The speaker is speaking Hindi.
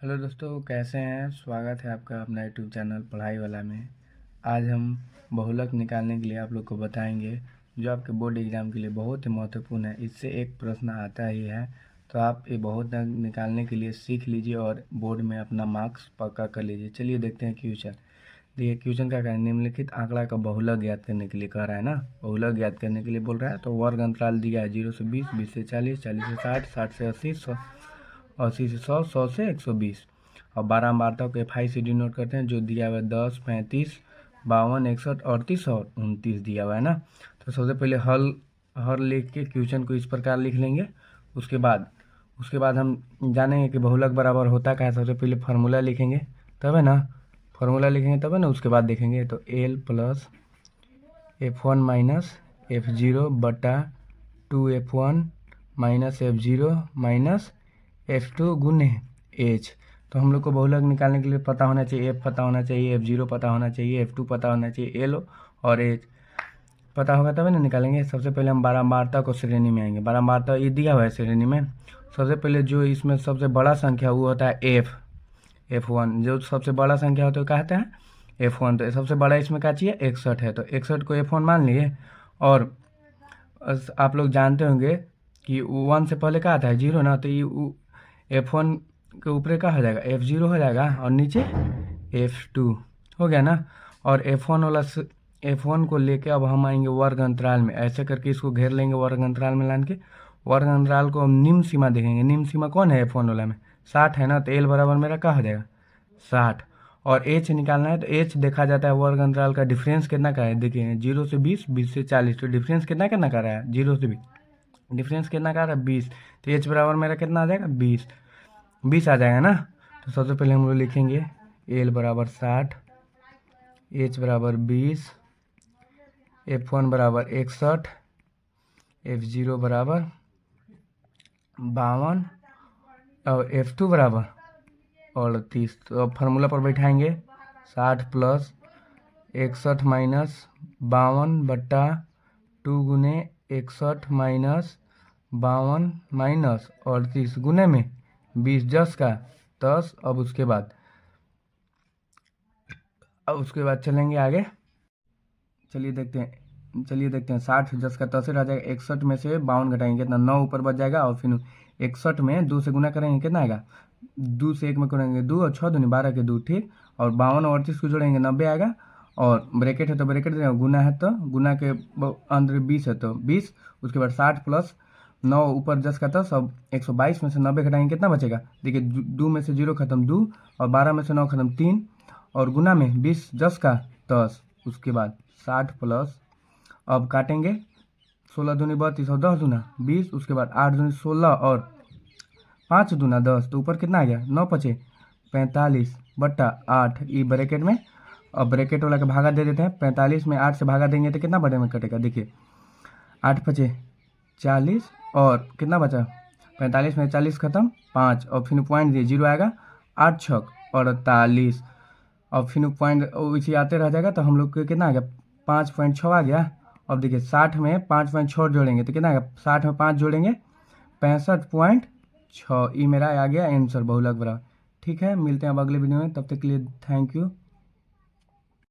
हेलो दोस्तों, कैसे हैं। स्वागत है आपका अपना यूट्यूब चैनल पढ़ाई वाला में। आज हम बहुलक निकालने के लिए आप लोग को बताएंगे, जो आपके बोर्ड एग्ज़ाम के लिए बहुत ही महत्वपूर्ण है। इससे एक प्रश्न आता ही है, तो आप ये बहुलक निकालने के लिए सीख लीजिए और बोर्ड में अपना मार्क्स पक्का कर लीजिए। चलिए देखते हैं क्वेश्चन। देखिए क्वेश्चन का है, निम्नलिखित आंकड़ा का बहुलक ज्ञात करने के लिए कह रहा है ना। बहुलक ज्ञात करने के लिए बोल रहा है, तो वर्ग अंतराल दिया है 0 से 20, 20 से 40, 40 से 60, 60 से 80, 80 से 100, 100 से 120। और 12 बारतों को FI से डिनोट करते हैं, जो दिया हुआ है 10, 35, 52, 61, 38 और 29 दिया हुआ है ना। तो सबसे पहले हर लिख के क्वेश्चन को इस प्रकार लिख लेंगे। उसके बाद हम जानेंगे कि बहुलक बराबर होता क्या है। सबसे पहले फार्मूला लिखेंगे, तब है ना। फार्मूला लिखेंगे तब है ना, उसके बाद देखेंगे। तो L plus F1 minus F0 बटा 2F1 minus F0 minus F2 गुने H। तो हम लोग को बहुलक निकालने के लिए पता होना चाहिए, F पता होना चाहिए, F0 पता होना चाहिए, F2 पता होना चाहिए, L और H पता होगा तभी ना निकालेंगे। सबसे पहले हम बारंबारता को श्रेणी में आएंगे। बारंबारता ये दिया हुआ है श्रेणी में। सबसे पहले जो इसमें सबसे बड़ा संख्या वो होता है F1। जो सबसे बड़ा संख्या होता है कहते हैं F1। तो सबसे बड़ा इसमें क्या चाहिए, 61 है, तो 61 को F1 मान लिए। और आप लोग जानते होंगे कि 1 से पहले क्या आता है, 0 ना। तो ये F1 के ऊपर क्या हो जाएगा, F0 हो जाएगा और नीचे F2 हो गया ना। और F1 को लेके अब हम आएंगे वर्ग अंतराल में। ऐसे करके इसको घेर लेंगे वर्ग अंतराल में लान के। वर्ग अंतराल को हम निम्न सीमा देखेंगे। निम्न सीमा कौन है F1 वाला में, 60 है ना। तो L बराबर मेरा क्या हो जाएगा, 60। और H निकालना है, तो H देखा जाता है वर्ग अंतराल का डिफरेंस कितना का है। देखिए 0 से 20, 20 से 40, तो डिफरेंस कितना कितना कर रहा है, 0 से 20 डिफरेंस कितना कर रहा है, 20। तो H बराबर मेरा कितना आ जाएगा, 20 आ जाएगा ना। तो सबसे पहले हम लोग लिखेंगे L बराबर 60, H बराबर 20, F1 बराबर 61, F0 बराबर 52 और F2 बराबर 38। तो अब फार्मूला पर बैठाएंगे। 60 प्लस 61 माइनस 52 बट्टा 2 गुने 61 माइनस 52 माइनस 38 गुने में 20, 10 का 10। अब उसके बाद चलेंगे आगे। चलिए देखते हैं 60 10 का 10 रह जाएगा। 61 में से 52 घटाएंगे कितना, 9 ऊपर बच जाएगा। और फिर 61 में 2 से गुना करेंगे कितना आएगा, 2 से 1 में करेंगे 2 और 6 दूनी 12 के 2, ठीक। और 52 और 38 को जोड़ेंगे 90 आएगा। और ब्रैकेट है तो ब्रैकेट देंगे, गुना है तो गुना के अंदर 20 है तो 20। उसके बाद 60 प्लस 9 ऊपर 10 का 10। अब 122 में से 90 घटाएंगे कितना बचेगा। देखिए 2 में से 0 खत्म 2 और 12 में से 9 खत्म 3 और गुना में 20, 10 का 10। उसके बाद 60 प्लस, अब काटेंगे 16 दूनी 32 और 10 दूना 20। उसके बाद 8 दूनी 16 और 5 दूना 10। तो ऊपर कितना आ गया, 9 पचे 45 बट्टा 8 ई ब्रैकेट में। अब ब्रैकेट वाला का भागा दे देते हैं। 45 में 8 से भागा देंगे तो कितना बड़े में कटेगा। देखिए 8 पचे 40 और कितना बचा, 45 में 40 खत्म 5 और फिर पॉइंट दिए 0 आएगा। 8 छक 48 और फिर पॉइंट इसी आते रह जाएगा। तो हम लोग को कितना आ गया, 5.6 आ गया। अब देखिए 60 में 5.6 जोड़ेंगे तो कितना आएगा, 60 में 5 जोड़ेंगे 65.6। ये मेरा आ गया आंसर बहुलक बराबर। ठीक है, मिलते हैं अब अगले वीडियो में, तब तक के लिए थैंक यू।